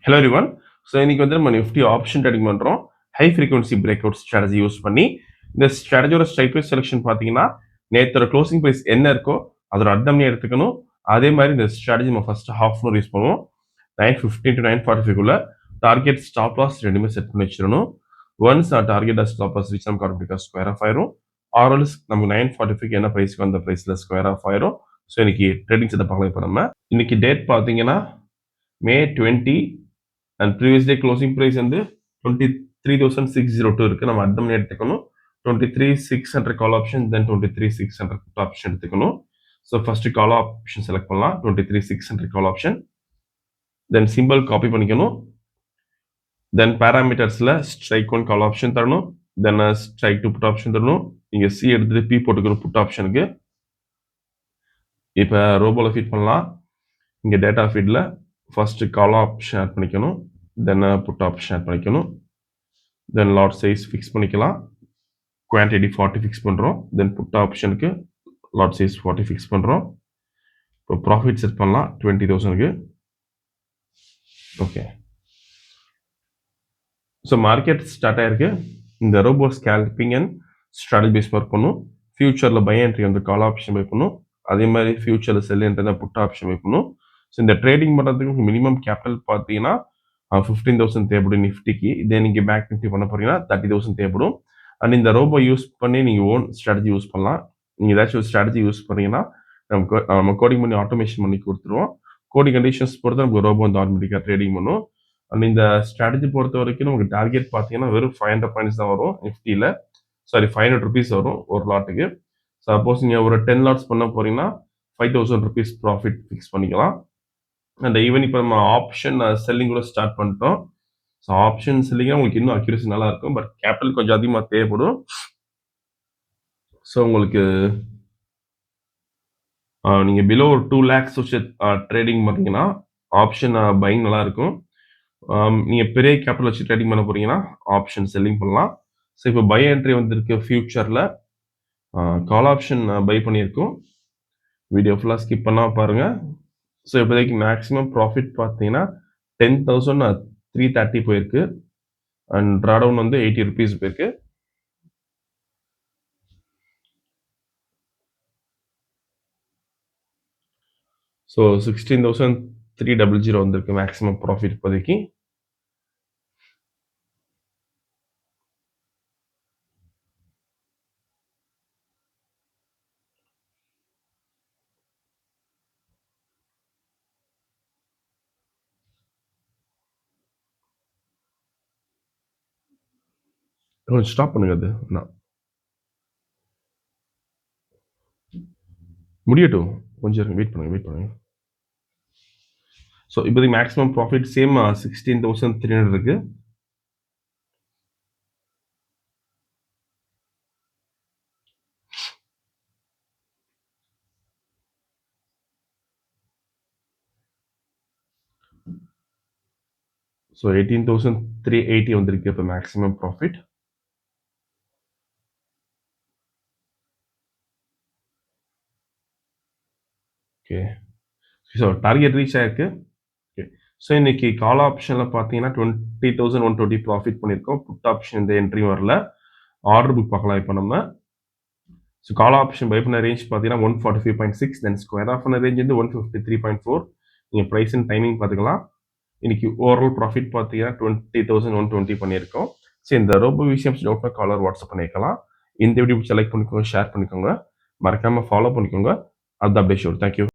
Hello everyone. So இன்னைக்கு வந்து நம்ம நிஃப்டி ஆப்ஷன் ட்ரேடிங் பண்ணுறோம். High frequency break out strategy use பண்ணி இந்த ஸ்ட்ராட்டஜியோட ஸ்ட்ரைக் ப்ரைஸ் செலெக்ஷன் பார்த்தீங்கன்னா நேற்றோட க்ளோசிங் ப்ரைஸ் என்ன இருக்கோ அதோட அர்த்தம்னே எடுத்துக்கணும். அதே மாதிரி இந்த ஸ்ட்ராட்டஜி நம்ம ஃபர்ஸ்ட் ஹாஃப் அன் யூஸ் பண்ணுவோம். 9:15 to 9:45 டார்கெட் ஸ்டாப் லாஸ் ரெண்டுமே செட் பண்ணி வச்சிடணும். Once target stop loss reach நமக்கு ஆட்டோமேட்டிக்காக ஸ்கொயர் ஆஃப் ஆயிரும். ஆர்எல்ஸ் நமக்கு 9:45 என்ன ப்ரைஸ்க்கு அந்த ப்ரைஸில் ஸ்கொயர் ஆஃப் ஆயிரும். ஸோ இன்னைக்கு ட்ரேடிங் செட்டப் பார்க்கலாம். இப்போ நம்ம இன்னைக்கு டேட் பார்த்தீங்கன்னா May 20 and previous day closing price வந்து 23,602 இருக்கு. நம்ம அர்த்தம் எடுத்துக்கணும். 23,600 call option, then 23,600 put option எடுத்துக்கணும். So first call option select பண்ணலாம். 23,600 call option, then simple copy பண்ணிக்கணும். தென் பேராமீட்டர்ஸ்ல ஸ்ட்ரைக் 1 கால் ஆப்ஷன் தரணும், தென் ஸ்ட்ரைக் 2 புட் ஆப்ஷன் தரணும். இங்க சி எடுத்துட்டு பி போட்டுக்கணும் புட் ஆப்ஷனுக்கு. இப்போ ரோபோல ஃபீட் பண்ணலாம். இங்க டேட்டா ஃபீட்ல ஃபர்ஸ்ட் கால் ஆப்ஷன் ஆட் பண்ணிக்கணும், தென் புட் ஆப்ஷன் ஆட் பண்ணிக்கணும், தென் லாட் சைஸ் ஃபிக்ஸ் பண்ணிக்கலாம். குவான்டிட்டி 40 ஃபிக்ஸ் பண்ணுறோம். தென் புட் ஆப்ஷனுக்கு லாட் சைஸ் 40 ஃபிக்ஸ் பண்ணுறோம். இப்போ ப்ராஃபிட் செட் பண்ணலாம் 20,000க்கு. ஓகே, ஸோ மார்க்கெட் ஸ்டார்ட் ஆயிருக்கு. இந்த robo scalping and strategy base work பண்ணும். ஃபியூச்சரில் பை என்ட்ரி வந்து கால் ஆப்ஷன் பை பண்ணும். அதே மாதிரி ஃபியூச்சரில் செல் என்ட்ரி தான் புட் ஆப்ஷன் பை பண்ணும். ஸோ இந்த ட்ரேடிங் பண்ணுறதுக்கு மினிமம் கேபிட்டல் பார்த்தீங்கன்னா 15,000 தேவைப்படும் நிஃப்டிக்கு. இதே நீங்கள் பேங்க் நிஃப்டி பண்ண போறீங்கன்னா 30,000 தேவைப்படும். அண்ட் இந்த ரோபோ யூஸ் பண்ணி நீங்கள் ஓன் ஸ்ட்ராட்டஜி யூஸ் பண்ணலாம். நீங்கள் ஏதாச்சும் ஒரு ஸ்ட்ராட்டஜி யூஸ் பண்ணீங்கன்னா நம்ம கோடிங் பண்ணி ஆட்டோமேஷன் பண்ணி கொடுத்துருவோம். கோடிங் கண்டிஷன்ஸ் பொறுத்து நமக்கு ரோபோ வந்து ஆட்டோமேட்டிக்காக ட்ரேடிங் பண்ணும். அண்ட் இந்த ஸ்ட்ராட்டஜி பொறுத்த வரைக்கும் நமக்கு டார்கெட் பார்த்தீங்கன்னா வெறும் 500 பாயிண்ட்ஸ் தான் வரும் நிஃப்டியில். சாரி, 500 rupees வரும் ஒரு லாட்டுக்கு. சப்போஸ் நீங்கள் ஒரு 10 லாட்ஸ் பண்ண போறீங்கன்னா 5,000 rupees ப்ராஃபிட் ஃபிக்ஸ் பண்ணிக்கலாம். அண்ட் ஈவன் இப்போ நம்ம ஆப்ஷன் செல்லிங் கூட ஸ்டார்ட் பண்ணிட்டோம். ஸோ ஆப்ஷன் செல்லிங்காக உங்களுக்கு இன்னும் அக்யூரசி நல்லா இருக்கும், பட் கேபிட்டல் கொஞ்சம் அதிகமாக தேவைப்படும். ஸோ உங்களுக்கு நீங்கள் பிலோ ஒரு 2 lakhs வச்சு ட்ரேடிங் பண்ணீங்கன்னா ஆப்ஷன் பையிங் நல்லா இருக்கும். நீங்கள் பெரிய கேபிட்டல் வச்சு ட்ரேடிங் பண்ண போறீங்கன்னா ஆப்ஷன் செல்லிங் பண்ணலாம். ஸோ இப்போ பை என்ட்ரி வந்திருக்கு. ஃபியூச்சரில் கால் ஆப்ஷன் பை பண்ணியிருக்கோம். வீடியோ ஃபுல்லாக ஸ்கிப் பண்ணால் பாருங்கள். ஸோ இப்போதைக்கு மேக்ஸிமம் ப்ராஃபிட் பார்த்தீங்கன்னா 10,330 போயிருக்கு. அண்ட் ட்ராடவுன் வந்து 80 rupees போயிருக்கு. ஸோ 16,300 வந்திருக்கு மேக்ஸிமம் ப்ராஃபிட் இப்போதைக்கு. கொஞ்சம் ஸ்டாப் பண்ணுங்க. அது நான் முடியட்டும், கொஞ்சம் வெயிட் பண்ணுங்க. ஸோ இப்போதைக்கு மேக்ஸிமம் ப்ராஃபிட் சேம் 16,300 இருக்கு. ஸோ 18,380 வந்திருக்கு இப்போ maximum profit. Okay, so target reach ஆயிருக்கு. ஓகே, ஸோ இன்னைக்கு கால் ஆப்ஷனில் பார்த்தீங்கன்னா 20,120 ப்ராஃபிட் பண்ணியிருக்கோம். புட் ஆப்ஷன் இந்த என்ட்ரி வரல. ஆர்டர் புக் பார்க்கலாம் இப்போ நம்ம. ஸோ கால் ஆப்ஷன் பை பண்ண ரேஞ்ச் பார்த்தீங்கன்னா 145.6, தென் ஸ்கொயர் ஆஃப் பண்ண ரேஞ்ச் வந்து 153.4. நீங்கள் ப்ரைஸ் அண்ட் டைமிங் பார்த்துக்கலாம். இன்னைக்கு ஓவரால் ப்ராஃபிட் பார்த்தீங்கன்னா 20,120 பண்ணியிருக்கோம். ஸோ இந்த ரோபோ விஷயம் டவுட்னா காலர் வாட்ஸ்அப் பண்ணிக்கலாம். இந்த வீடியோ செலக்ட் பண்ணிக்கோங்க, ஷேர் பண்ணிக்கோங்க, மறக்காமல் ஃபாலோ பண்ணிக்கோங்க. அதுதான் அப்படியே ஷோர். தேங்க்யூ.